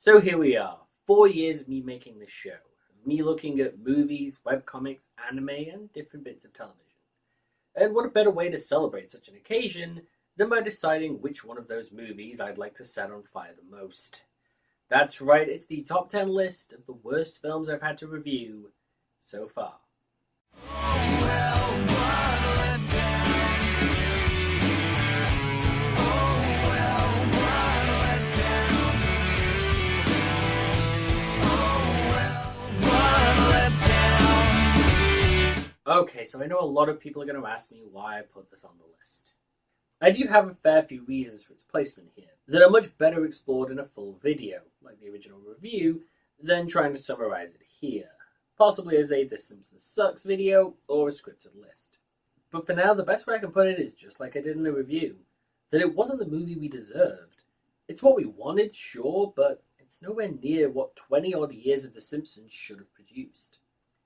So here we are, 4 years of me making this show, me looking at movies, webcomics, anime, and different bits of television. And what a better way to celebrate such an occasion than by deciding which one of those movies I'd like to set on fire the most. That's right, it's the top 10 list of the worst films I've had to review so far. Okay, so I know a lot of people are going to ask me why I put this on the list. I do have a fair few reasons for its placement here that are much better explored in a full video, like the original review, than trying to summarize it here, possibly as a This Simpsons Sucks video or a scripted list. But for now, the best way I can put it is just like I did in the review, that it wasn't the movie we deserved. It's what we wanted, sure, but it's nowhere near what 20-odd years of The Simpsons should have produced.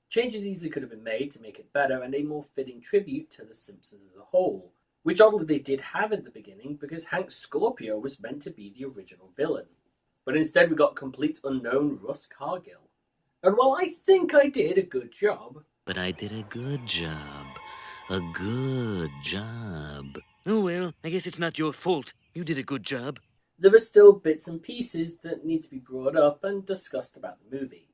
Changes easily could have been made to make it better and a more fitting tribute to The Simpsons as a whole, which oddly they did have at the beginning because Hank Scorpio was meant to be the original villain. But instead we got complete unknown Russ Cargill. And while I think I did a good job... But I did a good job. A good job. Oh well, I guess it's not your fault. You did a good job. There are still bits and pieces that need to be brought up and discussed about the movie.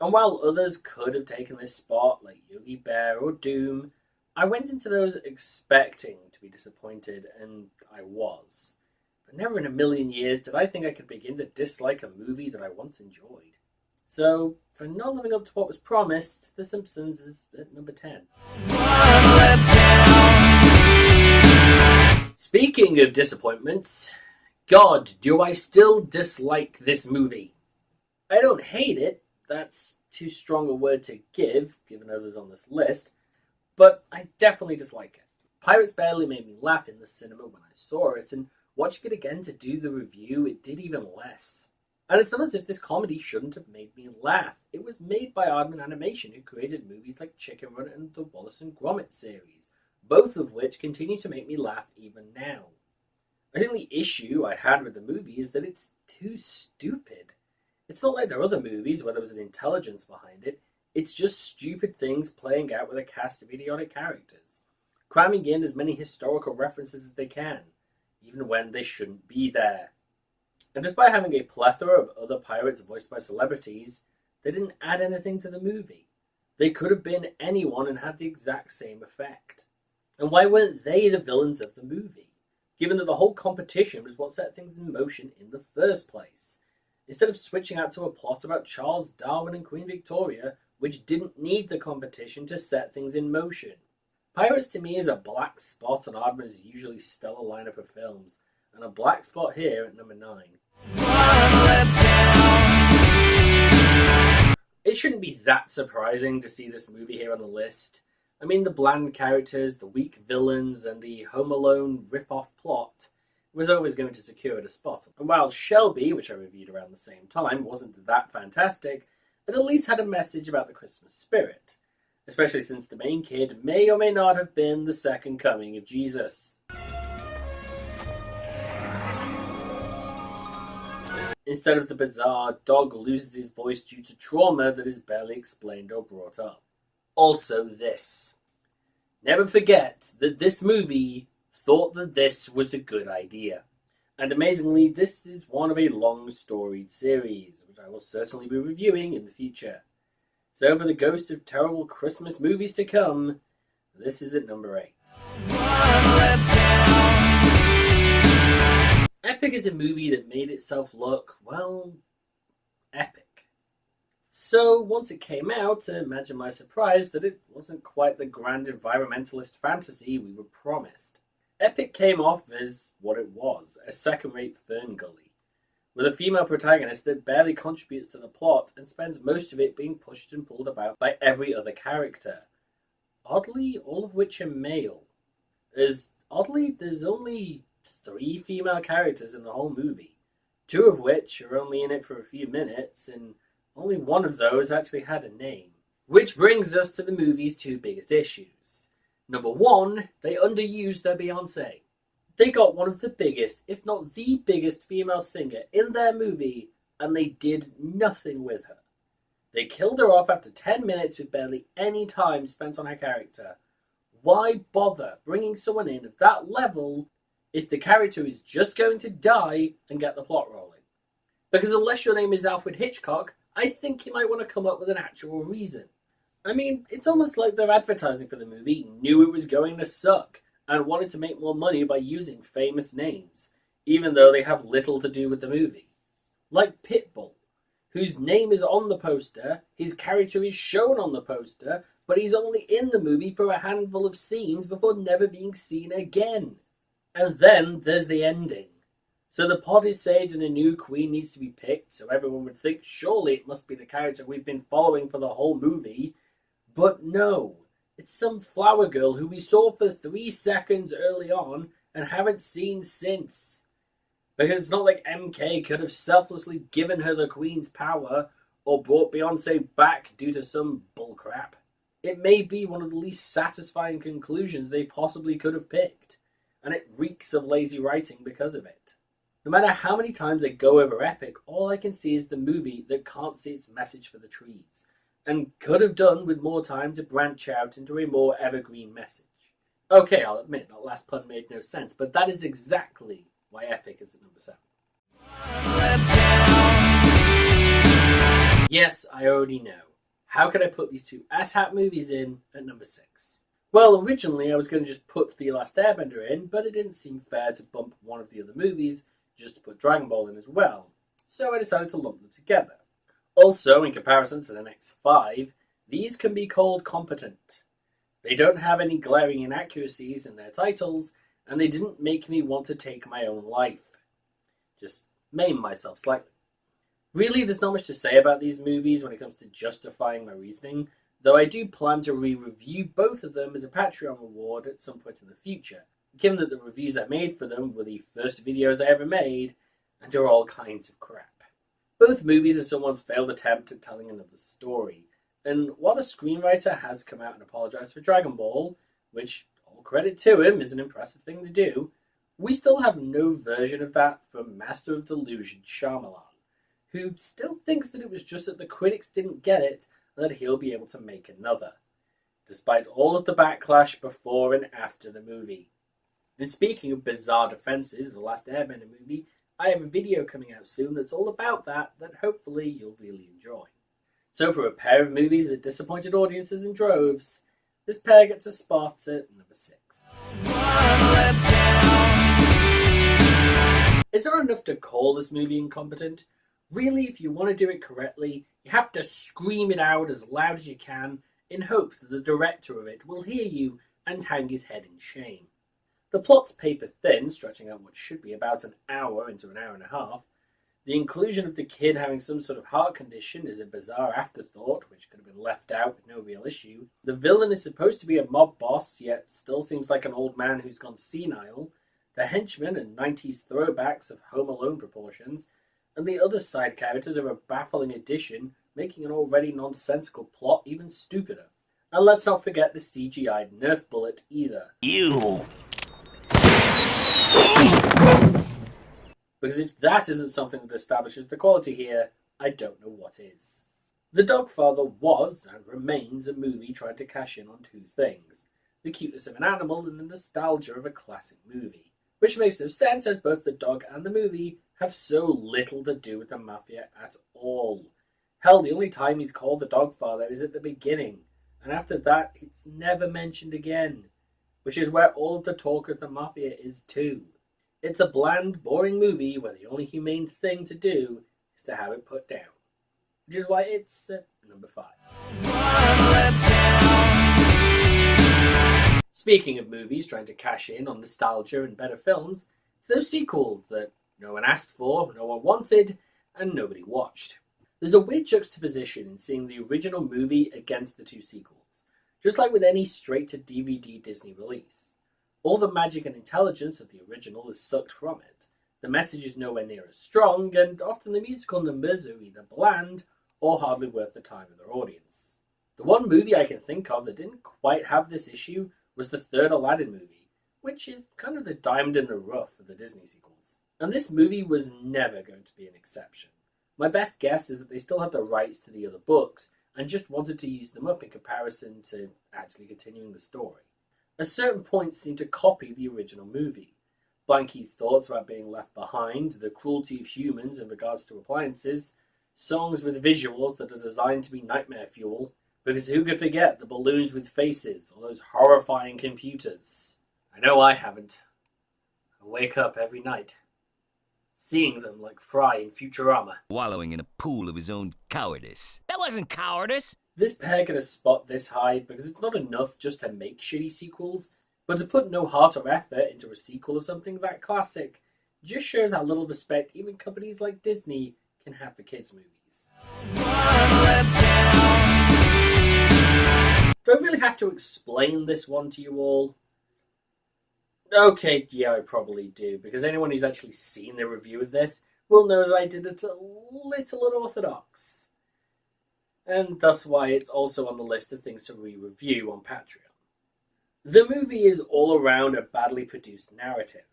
And while others could have taken this spot, like Yogi Bear or Doom, I went into those expecting to be disappointed, and I was. But never in a million years did I think I could begin to dislike a movie that I once enjoyed. So, for not living up to what was promised, The Simpsons is at number 10. Speaking of disappointments, God, do I still dislike this movie? I don't hate it. That's too strong a word to give, given others on this list, but I definitely dislike it. Pirates barely made me laugh in the cinema when I saw it, and watching it again to do the review, it did even less. And it's not as if this comedy shouldn't have made me laugh. It was made by Aardman Animation, who created movies like Chicken Run and the Wallace and Gromit series, both of which continue to make me laugh even now. I think the issue I had with the movie is that it's too stupid. It's not like their other movies where there was an intelligence behind it. It's just stupid things playing out with a cast of idiotic characters, cramming in as many historical references as they can, even when they shouldn't be there. And despite having a plethora of other pirates voiced by celebrities, they didn't add anything to the movie. They could have been anyone and had the exact same effect. And why weren't they the villains of the movie, given that the whole competition was what set things in motion in the first place? Instead of switching out to a plot about Charles Darwin and Queen Victoria, which didn't need the competition to set things in motion. Pirates to me is a black spot on Aardman's usually stellar lineup of films, and a black spot here at number 9. It shouldn't be that surprising to see this movie here on the list. I mean, the bland characters, the weak villains, and the Home Alone rip-off plot was always going to secure it a spot. And while Shelby, which I reviewed around the same time, wasn't that fantastic, it at least had a message about the Christmas spirit, especially since the main kid may or may not have been the second coming of Jesus. Instead of the bizarre dog loses his voice due to trauma that is barely explained or brought up. Also this. Never forget that this movie thought that this was a good idea. And amazingly, this is one of a long storied series, which I will certainly be reviewing in the future. So for the ghost of terrible Christmas movies to come, this is at number 8. Epic is a movie that made itself look, well, epic. So once it came out, imagine my surprise that it wasn't quite the grand environmentalist fantasy we were promised. Epic came off as what it was, a second-rate Fern Gully, with a female protagonist that barely contributes to the plot and spends most of it being pushed and pulled about by every other character. Oddly, all of which are male. Oddly, there's only 3 female characters in the whole movie, 2 of which are only in it for a few minutes, and only one of those actually had a name. Which brings us to the movie's 2 biggest issues. Number 1, they underused their Beyoncé. They got one of the biggest, if not the biggest female singer in their movie and they did nothing with her. They killed her off after 10 minutes with barely any time spent on her character. Why bother bringing someone in at that level if the character is just going to die and get the plot rolling? Because unless your name is Alfred Hitchcock, I think you might want to come up with an actual reason. I mean, it's almost like their advertising for the movie knew it was going to suck and wanted to make more money by using famous names, even though they have little to do with the movie. Like Pitbull, whose name is on the poster, his character is shown on the poster, but he's only in the movie for a handful of scenes before never being seen again. And then there's the ending. So the pod is saved and a new queen needs to be picked, so everyone would think surely it must be the character we've been following for the whole movie. But no, it's some flower girl who we saw for 3 seconds early on and haven't seen since. Because it's not like MK could have selflessly given her the queen's power or brought Beyonce back due to some bullcrap. It may be one of the least satisfying conclusions they possibly could have picked, and it reeks of lazy writing because of it. No matter how many times I go over Epic, all I can see is the movie that can't see its message for the trees, and could have done with more time to branch out into a more evergreen message. Okay, I'll admit that last pun made no sense, but that is exactly why Epic is at number 7. Yes, I already know. How could I put these two asshat movies in at number 6? Well, originally I was going to just put The Last Airbender in, but it didn't seem fair to bump one of the other movies just to put Dragon Ball in as well, so I decided to lump them together. Also, in comparison to the next 5, these can be called competent. They don't have any glaring inaccuracies in their titles, and they didn't make me want to take my own life. Just maim myself slightly. Really, there's not much to say about these movies when it comes to justifying my reasoning, though I do plan to re-review both of them as a Patreon reward at some point in the future, given that the reviews I made for them were the first videos I ever made, and are all kinds of crap. Both movies are someone's failed attempt at telling another story, and while the screenwriter has come out and apologised for Dragon Ball, which, all credit to him, is an impressive thing to do, we still have no version of that from Master of Delusion Shyamalan, who still thinks that it was just that the critics didn't get it and that he'll be able to make another, despite all of the backlash before and after the movie. And speaking of bizarre defences, The Last Airbender movie, I have a video coming out soon that's all about that hopefully you'll really enjoy. So for a pair of movies that disappointed audiences in droves, this pair gets a spot at number 6. Is there enough to call this movie incompetent? Really, if you want to do it correctly, you have to scream it out as loud as you can in hopes that the director of it will hear you and hang his head in shame. The plot's paper thin, stretching out what should be about an hour into an hour and a half. The inclusion of the kid having some sort of heart condition is a bizarre afterthought, which could have been left out with no real issue. The villain is supposed to be a mob boss, yet still seems like an old man who's gone senile. The henchmen are 90s throwbacks of Home Alone proportions, and the other side characters are a baffling addition, making an already nonsensical plot even stupider. And let's not forget the CGI'd Nerf bullet either. You! Because if that isn't something that establishes the quality here, I don't know what is. The Dogfather was, and remains, a movie trying to cash in on two things: the cuteness of an animal and the nostalgia of a classic movie. Which makes no sense, as both the dog and the movie have so little to do with the Mafia at all. Hell, the only time he's called the Dogfather is at the beginning, and after that, it's never mentioned again. Which is where all of the talk of the Mafia is too. It's a bland, boring movie where the only humane thing to do is to have it put down. Which is why it's at number 5. Speaking of movies trying to cash in on nostalgia and better films, it's those sequels that no one asked for, no one wanted, and nobody watched. There's a weird juxtaposition in seeing the original movie against the two sequels, just like with any straight-to-DVD Disney release. All the magic and intelligence of the original is sucked from it. The message is nowhere near as strong, and often the musical numbers are either bland or hardly worth the time of their audience. The one movie I can think of that didn't quite have this issue was the third Aladdin movie, which is kind of the diamond in the rough of the Disney sequels. And this movie was never going to be an exception. My best guess is that they still had the rights to the other books and just wanted to use them up in comparison to actually continuing the story. A certain points seem to copy the original movie. Blanky's thoughts about being left behind, the cruelty of humans in regards to appliances, songs with visuals that are designed to be nightmare fuel, because who could forget the balloons with faces or those horrifying computers? I know I haven't. I wake up every night, seeing them like Fry in Futurama. Wallowing in a pool of his own cowardice. That wasn't cowardice. This pair get a spot this high because it's not enough just to make shitty sequels, but to put no heart or effort into a sequel of something that classic just shows how little respect even companies like Disney can have for kids' movies. Do I really have to explain this one to you all? Okay, yeah, I probably do, because anyone who's actually seen the review of this will know that I did it a little unorthodox. And thus why it's also on the list of things to re-review on Patreon. The movie is all around a badly produced narrative.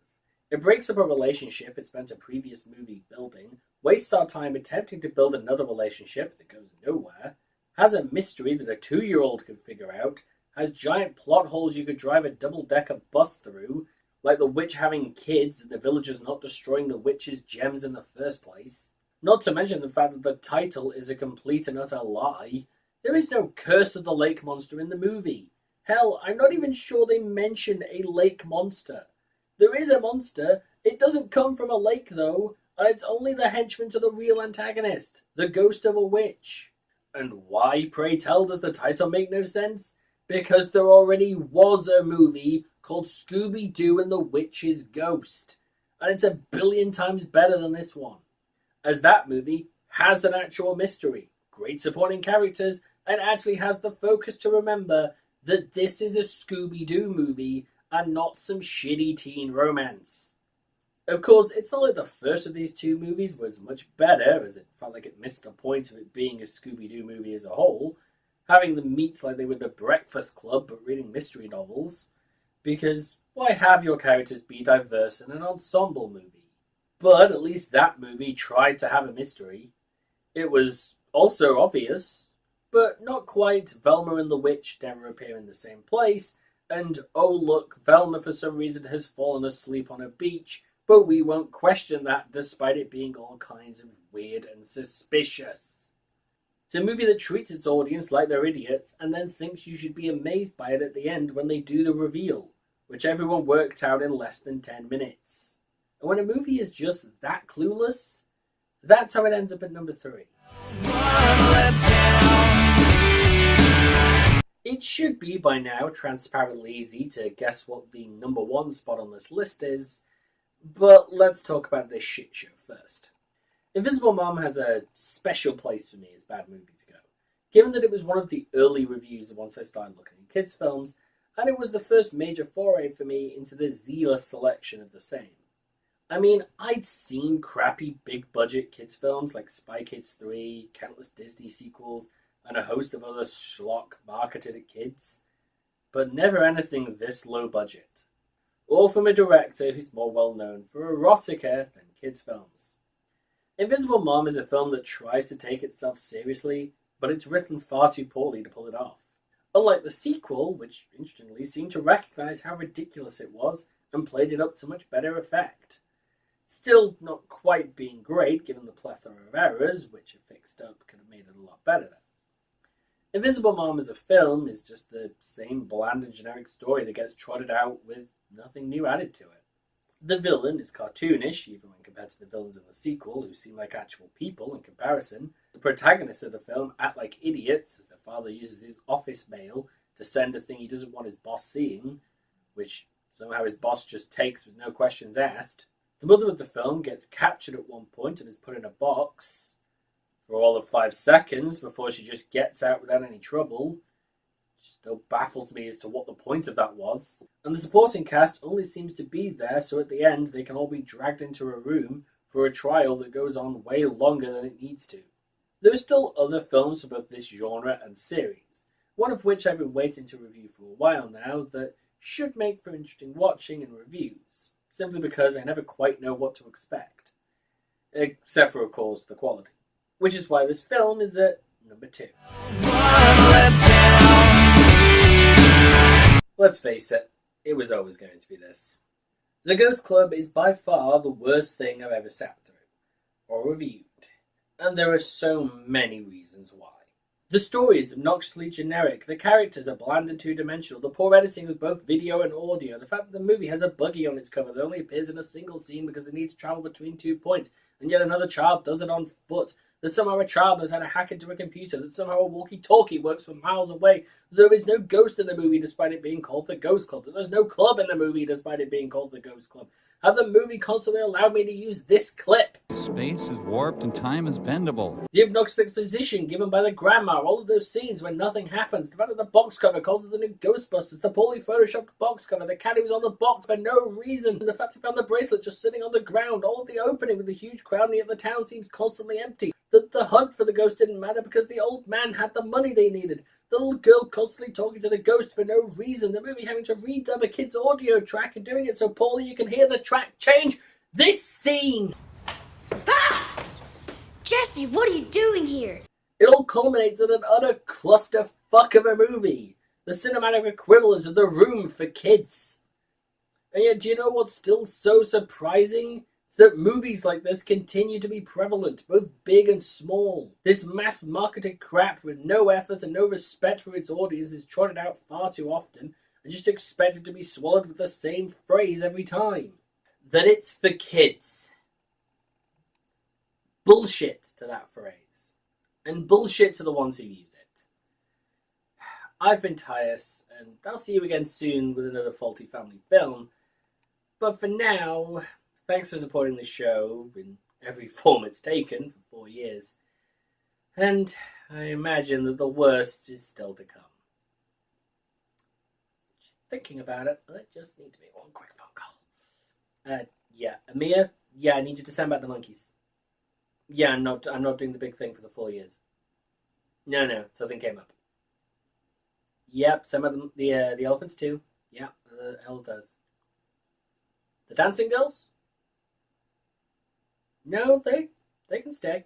It breaks up a relationship it spent a previous movie building, wastes our time attempting to build another relationship that goes nowhere, has a mystery that a 2-year-old could figure out, has giant plot holes you could drive a double-decker bus through, like the witch having kids and the villagers not destroying the witch's gems in the first place. Not to mention the fact that the title is a complete and utter lie. There is no Curse of the Lake Monster in the movie. Hell, I'm not even sure they mention a lake monster. There is a monster. It doesn't come from a lake, though, and it's only the henchman to the real antagonist, the ghost of a witch. And why, pray tell, does the title make no sense? Because there already was a movie called Scooby-Doo and the Witch's Ghost, and it's a billion times better than this one, as that movie has an actual mystery, great supporting characters, and actually has the focus to remember that this is a Scooby-Doo movie and not some shitty teen romance. Of course, it's not like the first of these two movies was much better, as it felt like it missed the point of it being a Scooby-Doo movie as a whole, having them meet like they were the Breakfast Club but reading mystery novels, because why have your characters be diverse in an ensemble movie? But at least that movie tried to have a mystery. It was also obvious, but not quite. Velma and the witch never appear in the same place, and oh look, Velma for some reason has fallen asleep on a beach, but we won't question that despite it being all kinds of weird and suspicious. It's a movie that treats its audience like they're idiots and then thinks you should be amazed by it at the end when they do the reveal, which everyone worked out in less than 10 minutes. And when a movie is just that clueless, that's how it ends up at number 3. It should be by now transparently easy to guess what the number 1 spot on this list is, but let's talk about this shit show first. Invisible Mom has a special place for me as bad movies go, given that it was one of the early reviews once I started looking at kids' films, and it was the first major foray for me into the zealous selection of the same. I mean, I'd seen crappy big-budget kids' films like Spy Kids 3, countless Disney sequels, and a host of other schlock marketed at kids, but never anything this low budget. All from a director who's more well known for erotica than kids' films. Invisible Mom is a film that tries to take itself seriously, but it's written far too poorly to pull it off. Unlike the sequel, which interestingly seemed to recognize how ridiculous it was and played it up to much better effect. Still not quite being great given the plethora of errors, which if fixed up could have made it a lot better. Invisible Mom as a film is just the same bland and generic story that gets trotted out with nothing new added to it. The villain is cartoonish, even when compared to the villains in the sequel, who seem like actual people in comparison. The protagonists of the film act like idiots, as their father uses his office mail to send a thing he doesn't want his boss seeing, which somehow his boss just takes with no questions asked. The mother of the film gets captured at one point and is put in a box for all of 5 seconds before she just gets out without any trouble. Still baffles me as to what the point of that was. And the supporting cast only seems to be there so at the end they can all be dragged into a room for a trial that goes on way longer than it needs to. There are still other films for both this genre and series, one of which I've been waiting to review for a while now that should make for interesting watching and reviews, simply because I never quite know what to expect. Except for, of course, the quality. which is why this film is at number 2. Let's face it, it was always going to be this. The Ghost Club is by far the worst thing I've ever sat through, or reviewed, and there are so many reasons why. The story is obnoxiously generic, the characters are bland and two-dimensional, the poor editing of both video and audio, the fact that the movie has a buggy on its cover that only appears in a single scene because they need to travel between 2 points, and yet another child does it on foot, that somehow a child knows how to hack into a computer, that somehow a walkie-talkie works from miles away, that there is no ghost in the movie despite it being called the Ghost Club, that there's no club in the movie despite it being called the Ghost Club. How the movie constantly allowed me to use this clip. Space is warped and time is bendable. The obnoxious exposition given by the grandma, all of those scenes where nothing happens, the fact that the box cover calls it the new Ghostbusters, the poorly photoshopped box cover, the cat who was on the box for no reason, and the fact they found the bracelet just sitting on the ground, all of the opening with the huge crowd near the town seems constantly empty, that the hunt for the ghost didn't matter because the old man had the money they needed, the little girl constantly talking to the ghost for no reason, the movie having to redub a kid's audio track and doing it so poorly you can hear the track change. This scene! Ah! Jesse, what are you doing here? It all culminates in an utter clusterfuck of a movie. The cinematic equivalent of The Room for kids. And yet, do you know what's still so surprising? It's that movies like this continue to be prevalent, both big and small. This mass-marketed crap with no effort and no respect for its audience is trotted out far too often and just expected to be swallowed with the same phrase every time. That it's for kids. Bullshit to that phrase. And bullshit to the ones who use it. I've been Tyas, and I'll see you again soon with another faulty family film. But for now, thanks for supporting the show in every form it's taken for 4 years. And I imagine that the worst is still to come. Thinking about it, I just need to make one quick phone call. Yeah, Amir? Yeah, I need you to send back the monkeys. Yeah, I'm not doing the big thing for the 4 years. No, something came up. Yep, some of them, the elephants too. Yeah, all of those. The dancing girls? No, they can stay.